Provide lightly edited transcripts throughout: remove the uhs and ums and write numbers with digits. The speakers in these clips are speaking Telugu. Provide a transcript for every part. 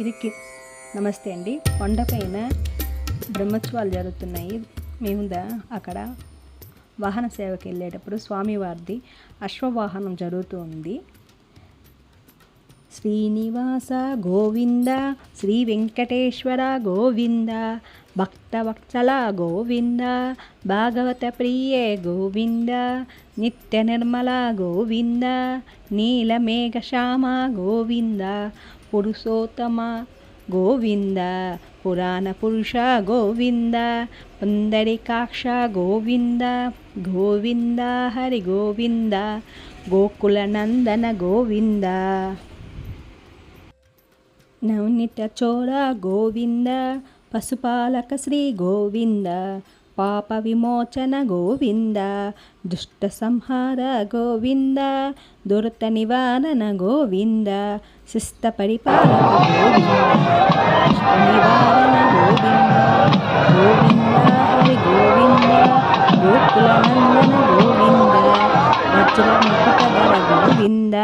ఇది నమస్తే అండి. కొండపైన బ్రహ్మోత్సవాలు జరుగుతున్నాయి. మేము అక్కడ వాహన సేవకి వెళ్ళేటప్పుడు స్వామివారిది అశ్వవాహనం జరుగుతూ ఉంది. శ్రీనివాస గోవింద, శ్రీ వెంకటేశ్వర గోవింద, భక్తవత్సల గోవింద, భాగవత ప్రియే గోవింద, నిత్య నిర్మల గోవింద, నీలమేఘశ్యామ గోవింద, పురుషోత్తమ గోవింద, పురాణ పురుష గోవింద, పుండరీకాక్ష గోవింద, గోవింద హరి గోవింద, గోకుల నందన గోవింద, నవనీత చోర గోవింద, పశుపాలక శ్రీ గోవింద, పాప విమోచన గోవింద, దుష్ట సంహార గోవింద, దురిత నివారణ గోవింద, శిష్ట పరిపాలక గోవింద, కష్ట నివారణ గోవింద, గోవింద హరి గోవింద, గోకుల నందన గోవింద, వజ్ర ముకుటధర గోవింద,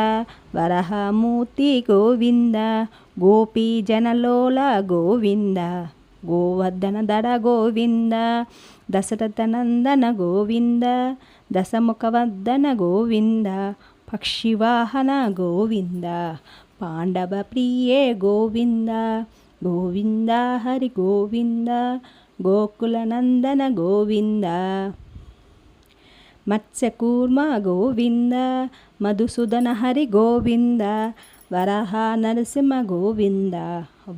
వరహమూర్తి గోవింద, గోపీ జనలోల గోవింద, గోవర్ధనధర గోవింద, దశరథ నందన గోవింద, దశముఖవర్ధన గోవింద, పక్షివాహన గోవింద, పాండవ ప్రియే గోవింద, గోవింద హరి గోవింద, గోకుల నందన గోవింద, మత్స్యకూర్మ గోవింద, మధుసూదన హరి గోవింద, వరాహ నరసింహ గోవింద,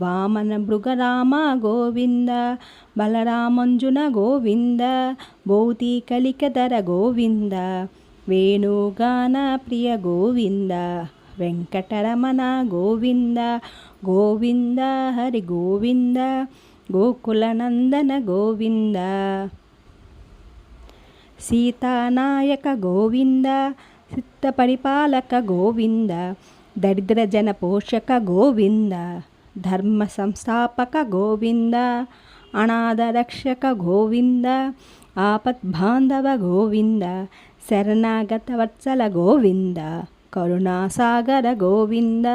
వామన మృగరామ గోవింద, బలరామంజున గోవింద, భౌతి కలికధర గోవింద, వేణుగాన ప్రియ గోవింద, వెంకటరమణ గోవింద, గోవింద హరి గోవింద, గోకుల నందన గోవింద, సీతానాయక గోవింద, చిత్త పరిపాలక గోవింద, దరిద్ర జన పోషక గోవింద, ధర్మ సంస్థాపక గోవింద, అనాథ రక్షక గోవింద, ఆపద్బాంధవ గోవింద, శరణాగత వత్సల గోవింద, కరుణాసాగర గోవింద,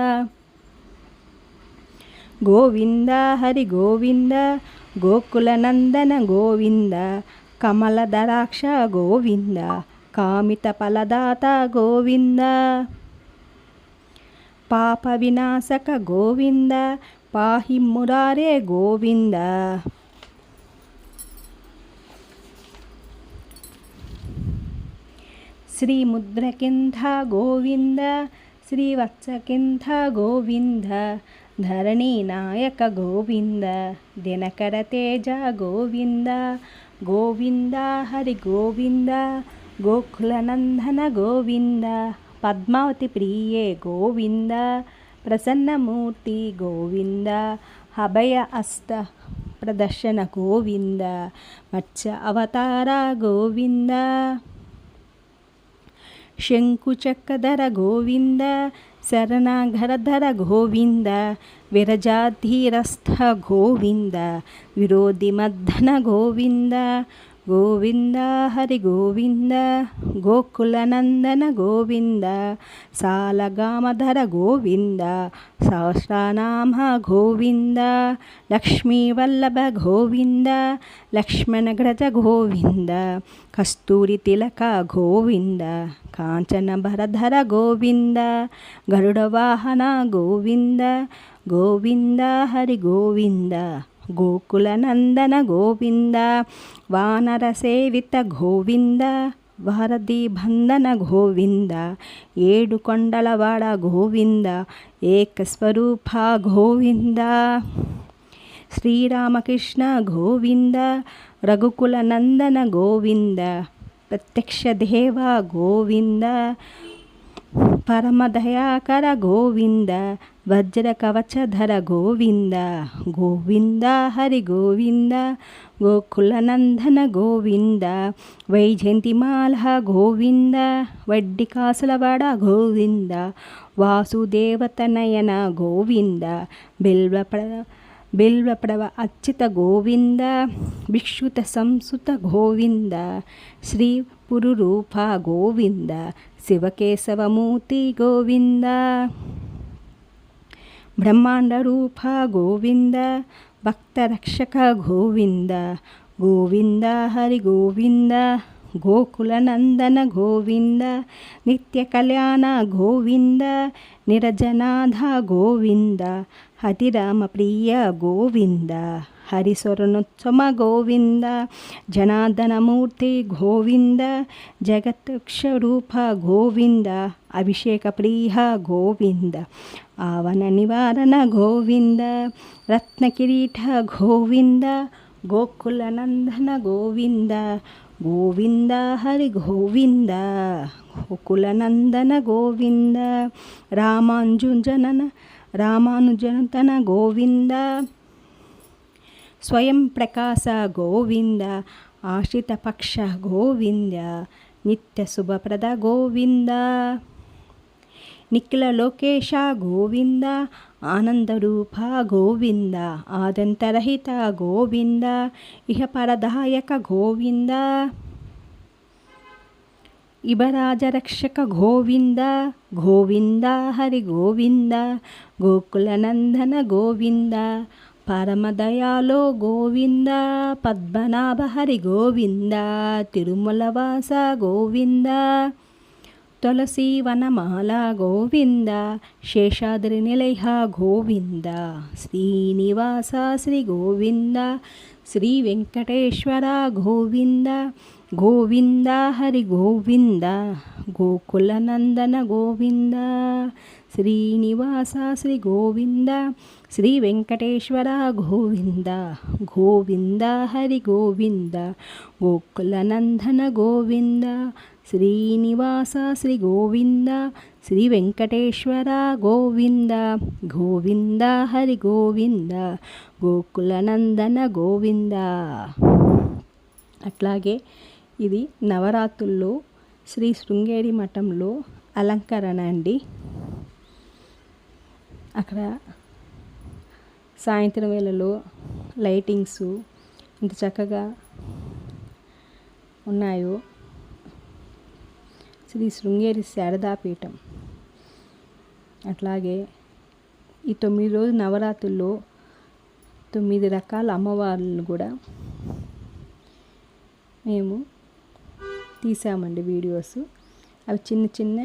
గోవింద హరి గోవింద, గోకుల నందన గోవింద, కమలదరాక్ష గోవింద, కామిత ఫలదాత గోవింద, పాప వినాశక గోవింద, పాహి మురారే గోవింద, శ్రీ ముద్రకింధ గోవింద, శ్రీ వత్సకింధ గోవింద, ధరణి నాయక గోవింద, దినకర తేజ గోవింద, గోవింద హరి గోవింద, గోకుల నందన గోవింద, పద్మావతి ప్రియే గోవింద, ప్రసన్నమూర్తి గోవింద, అభయ అస్త ప్రదర్శన గోవింద, మత్స్య అవతార గోవింద, శంకుచక్రధర గోవింద, శరణాఘరధర గోవింద, విరజాధీరస్థ గోవింద, విరోధి మర్దన గోవింద, గోవింద హరి గోవింద, గోకుల నందన గోవింద, సాలగామధర గోవింద, సహస్రనామ గోవింద, లక్ష్మీవల్లభ గోవింద, లక్ష్మణగ్రజ గోవింద, కస్తూరి తిలక గోవింద, కాంచన భరధర గోవింద, గరుడ వాహన గోవింద, గోవింద హరి గోవింద, గోకుల నందన గోవింద, వానర సేవిత గోవింద, వారధి బంధన గోవింద, ఏడు కొండలవాడ గోవింద, ఏకస్వరూప గోవింద, శ్రీరామకృష్ణ గోవింద, రఘుకుల నందన గోవింద, ప్రత్యక్ష దేవ గోవింద, పరమదయాకర గోవింద, వజ్ర కవచధర గోవింద, గోవింద హరి గోవింద, గోకుల నందన గోవింద, వైజయంతిమాల గోవింద, వడ్డి కాసులవాడ గోవింద, వాసుదేవతనయన గోవింద, బిల్వప్రవ అచ్యుత గోవింద, భిక్షుత సంసుత గోవింద, శ్రీ పురురూప గోవింద, శివకేశవమూర్తి గోవింద, బ్రహ్మాండరూప గోవింద భక్తరక్షక గోవింద గోవింద హరి గోవింద గోకులనందన గోవింద నిత్య కళ్యాణ గోవింద నిరజనాథ గోవింద హరిరామ ప్రియ గోవింద హరిస్వరణోత్తమ గోవింద జనార్దనమూర్తి గోవింద జగత్స్వరూప గోవింద అభిషేక ప్రియ గోవింద ఆవన నివారణ గోవింద రత్నకిరీట గోవింద గోకులనందన గోవింద గోవింద హరి గోవింద గోకులనందన గోవింద రామానుజనతన గోవింద స్వయం ప్రకాశ గోవింద ఆశ్రిత పక్ష గోవింద నిత్య శుభప్రద గోవింద నిఖిల లోకేశ గోవింద ఆనందరూప గోవింద ఆదంతరహిత గోవింద ఇహపరదాయక గోవింద ఇబరాజరక్షక గోవింద గోవింద హరి గోవింద గోకులనందన గోవింద పరమదయాలో గోవింద పద్మనాభ హరి గోవింద తిరుమలవాస గోవింద తులసి వనమాల గోవింద శేషాద్రి నిలయ గోవింద శ్రీనివాస శ్రీ గోవింద శ్రీ వెంకటేశ్వర గోవింద గోవింద హరి గోవింద గోకులనందన గోవింద శ్రీనివాస శ్రీ గోవింద శ్రీ వెంకటేశ్వర గోవింద గోవింద హరి గోవింద గోకులనందన గోవింద శ్రీనివాస శ్రీ గోవింద శ్రీ వెంకటేశ్వర గోవింద గోవింద హరి గోవింద గోకులనందన గోవింద. అట్లాగే ఇది నవరాత్రుల్లో శ్రీ శృంగేరి మఠంలో అలంకరణ అండి. అక్కడ సాయంత్రం వేళలో లైటింగ్స్ ఇంత చక్కగా ఉన్నాయో. శ్రీ శృంగేరి శారదాపీఠం. అట్లాగే ఈ 9 రోజుల నవరాత్రుల్లో 9 రకాల అమ్మవార్లను కూడా మేము తీసామండి వీడియోస్. అవి చిన్న చిన్న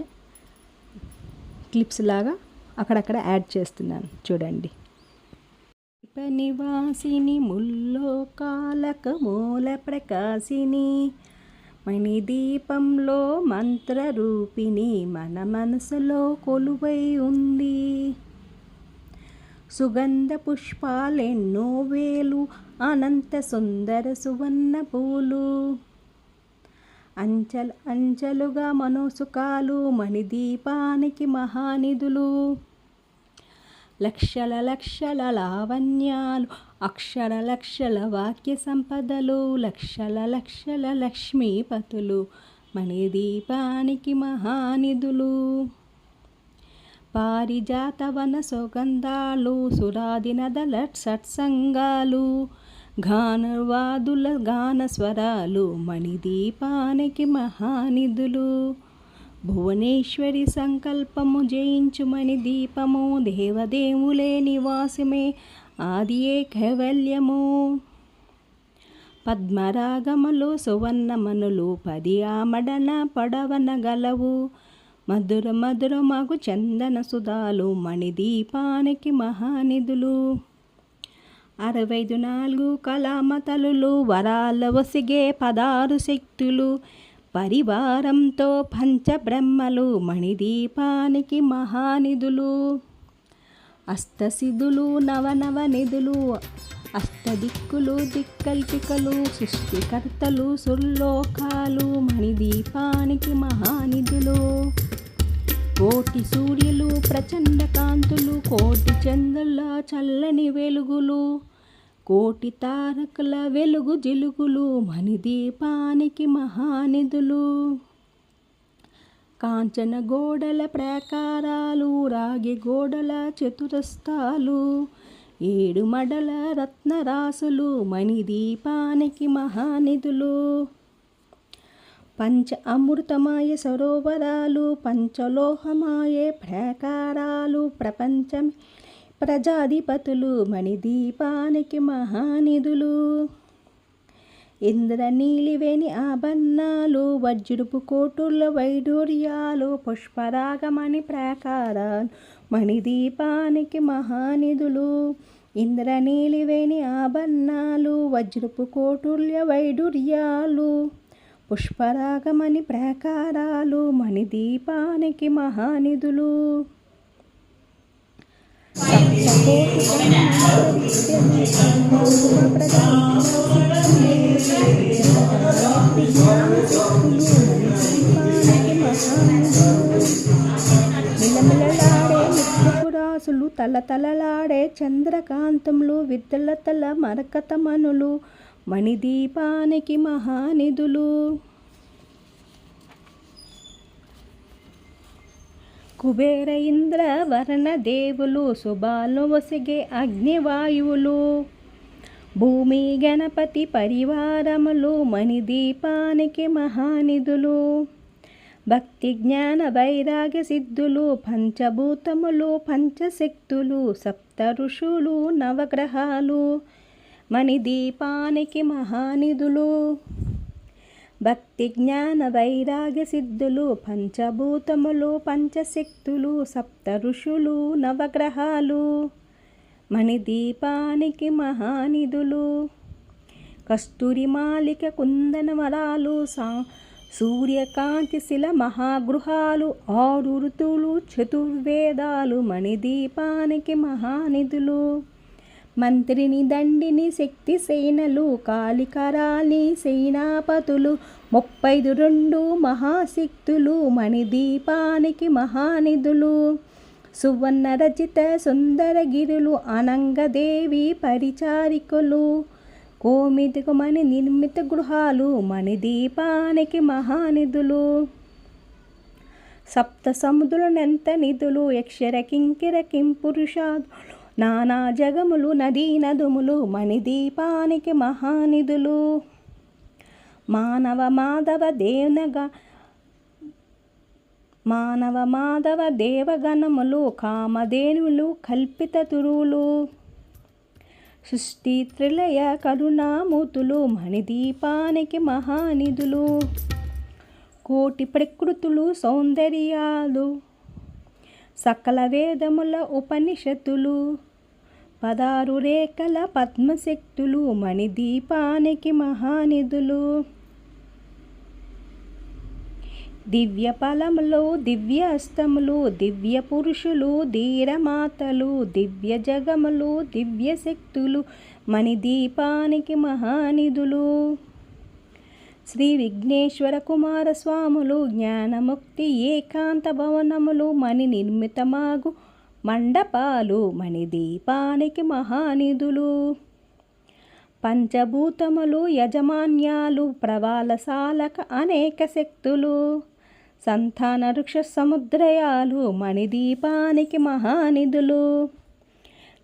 క్లిప్స్ లాగా అక్కడక్కడ యాడ్ చేస్తున్నాను చూడండి. నివాసిని ముల్లోకాలక మూల ప్రకాశిని మణిదీపంలో మంత్రరూపిణి మన మనసులో కొలువై ఉంది. సుగంధ పుష్పాలెన్నో వేలు అనంత సుందర సువర్ణ పూలు అంచెలుగా మనోసుకాలు మణిదీపానికి మహానిధులు. లక్షల లావణ్యాలు అక్షర లక్షల వాక్య సంపదలు లక్షల లక్ష్మీపతులు మణిదీపానికి మహానిధులు. పారిజాతవన సుగంధాలు సురాది నదల సత్సంగాలు గానవాదుల గాన స్వరాలు మణిదీపానికి మహానిధులు. భువనేశ్వరి సంకల్పము జయించుమని దీపము దేవదేవులే నివాసమే ఆదియే కైవల్యము. పద్మరాగములు సువర్ణమనులు 10 ఆమడన పడవన గలవు మధుర మగు చందన సుధాలు మణిదీపానికి మహానిధులు. 64 కళామతలు వరాల వసిగే 16 శక్తులు పరివారంతో పంచబ్రహ్మలు మణిదీపానికి మహానిధులు. అష్టసిద్ధులు నవనవ నిధులు అష్టదిక్కులు దిక్కల్పికలు సృష్టికర్తలు సుర్లోకాలు మణిదీపానికి మహానిధులు. కోటి సూర్యులు ప్రచండ కాంతులు కోటి చంద్రుల చల్లని వెలుగులు కోటి తారకుల వెలుగు జిలుగులు మణిదీపానికి మహానిధులు. కాంచన గోడల ప్రాకారాలు రాగి గోడల చతురస్రాలు 7 మడల రత్నరాసులు మణిదీపానికి మహానిధులు. పంచ అమృతమాయ సరోవరాలు పంచలోహమాయే ప్రాకారాలు ప్రపంచం ప్రజాధిపతులు మణిదీపానికి మహానిధులు. ఇంద్రనీలివేణి ఆభరణాలు, వజ్రపు కోటుల వైడూర్యాలు, పుష్పరాగమణి ప్రాకారాలు మణిదీపానికి మహానిధులు. ఇంద్రనీలివేణి ఆభరణాలు, వజ్రపు కోటుల్య వైడూర్యాలు, పుష్పరాగమణి ప్రాకారాలు మణిదీపానికి మహానిధులు. మిలమిలలాడే ముత్యపురాసులు, తలతలలాడే చంద్రకాంతములు, విద్యులతల మరకతమనులు మణిదీపానికి మహానిధులు. కుబేర ఇంద్ర వరణ దేవులు, శుభాలను వసిగే అగ్నివాయువులు, భూమి గణపతి పరివారములు మణిదీపానికి మహానిధులు. భక్తి జ్ఞాన వైరాగ్య సిద్ధులు, పంచభూతములు పంచశక్తులు, సప్త ఋషులు నవగ్రహాలు మణిదీపానికి మహానిధులు. భక్తి జ్ఞాన వైరాగ్య సిద్ధులు, పంచభూతములు పంచశక్తులు, సప్త ఋషులు నవగ్రహాలు మణిదీపానికి మహానిధులు. కస్తూరి మాలిక కుందనవరాలు, సూర్యకాంతి శిల మహాగృహాలు, 6 ఋతువులు చతుర్వేదాలు మణిదీపానికి మహానిధులు. మంత్రిని దండిని శక్తి సేనలు, కాళికరాలి సేనాపతులు, 32 మహాశక్తులు మణిదీపానికి మహానిధులు. సువర్ణ రచిత సుందరగిరులు, అనంగదేవి పరిచారికులు, కోమిదికమణి నిర్మిత గృహాలు మణిదీపానికి మహానిధులు. సప్త సముద్రులనెంత నిధులు, యక్షర కింకిర కింపురుషాదులు, నానా జగములు నదీ నదుములు మణిదీపానికి మహానిధులు. మానవ మాధవ దేవగణములు, కామధేనులు కల్పిత తురువులు, సృష్టి త్రిలయ కరుణామూర్తులు మణిదీపానికి మహానిధులు. కోటి ప్రకృతులు సౌందర్యాలు, సకల వేదముల ఉపనిషత్తులు, 16 రేఖల పద్మశక్తులు మణిదీపానికి మహానిధులు. దివ్య ఫలములు, దివ్య అస్తములు, దివ్య పురుషులు, ధీరమాతలు, దివ్య జగములు, దివ్య శక్తులు మణిదీపానికి మహానిధులు. శ్రీ విఘ్నేశ్వర కుమారస్వాములు, జ్ఞానముక్తి ఏకాంత భవనములు, మణి నిర్మితమాగు మండపాలు మణిదీపానికి మహానిధులు. పంచభూతములు యజమాన్యాలు, ప్రవాళశాలక అనేక శక్తులు, సంతాన వృక్ష సముద్రయాలు మణిదీపానికి మహానిధులు.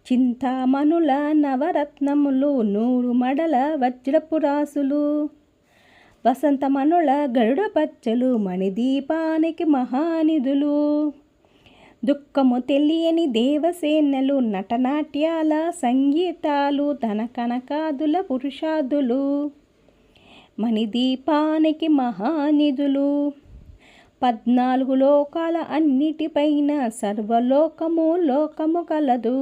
చింతామణుల నవరత్నములు, 100 మడల వజ్రపురాసులు, వసంతమణుల గరుడ పచ్చలు మణిదీపానికి మహానిధులు. దుఃఖము తెలియని దేవసేనలు, నటనాట్యాల సంగీతాలు, ధనకనకాదుల పురుషాదులు మణిదీపానికి మహానిధులు. 14 లోకాల అన్నిటిపైన సర్వలోకము లోకము కలదు.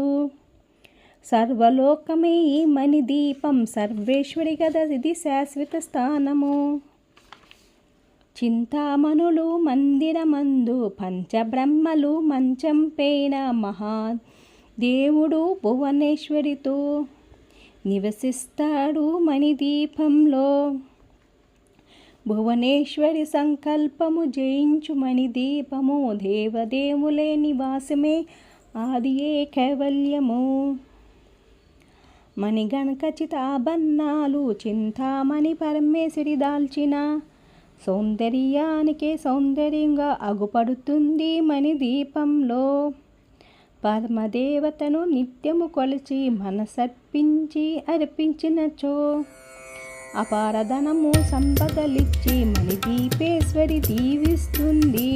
సర్వలోకమే ఈ మణిదీపం, సర్వేశ్వరి గద ఇది శాశ్వత స్థానము. చింతామణులు మందిరమందు, పంచబ్రహ్మలు మంచం పైన, మహాదేవుడు భువనేశ్వరితో నివసిస్తాడు మణిదీపంలో. భువనేశ్వరి సంకల్పము జయించు మణిదీపము, దేవదేవులే నివాసమే ఆదియే కైవల్యము. మణిగణఖచిత ఆభరణాలు, చింతామణి పరమేశ్వరి దాల్చిన సౌందర్యానికే సౌందర్యంగా అగుపడుతుంది మణిదీపంలో. పరమదేవతను నిత్యము కొలిచి మనసర్పించి అర్పించినచో, అపారధనము సంపదలిచ్చి మణిదీపేశ్వరి దీవిస్తుంది.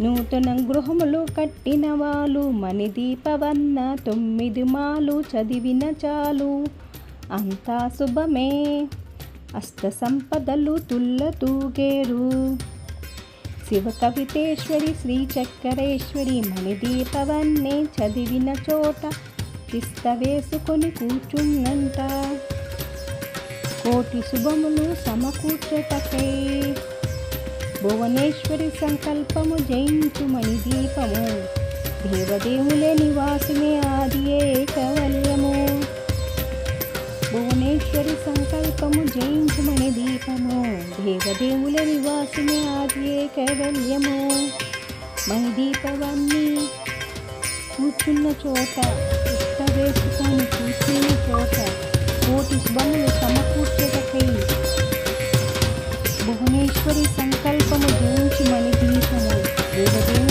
నూతన గృహములు కట్టిన వాళ్ళు మణిదీపవన్న 9 మాలు చదివిన చాలు అంతా శుభమే. అష్ట సంపదలు తుల్ల తూగేరు. శివ కవితేశ్వరి శ్రీ చక్కరేశ్వరి మణిదీపవన్నే చదివిన చోట తిష్ట వేసుకొని కూర్చున్నంట. కోటి శుభములు సమకూర్చటకై భువనేశ్వరి సంకల్పము జయించు మణిదీపము. దేవదేవులే నివాసిని ఆదియే కైవల్యము. భువనేశ్వరి సంకల్పము జయించు మణిదీపము. దేవదేవులే నివాసిని ఆదియే కైవల్యము. మణిదీపవన్నీ కూర్చున్న చోట తిష్ట వేసుకొని కూర్చున్న చోట కోటి శుభములు సమకూర్చటకై భువనేశ్వరి సంకల్పము జయించు మణిదీపము. దేవదేవులే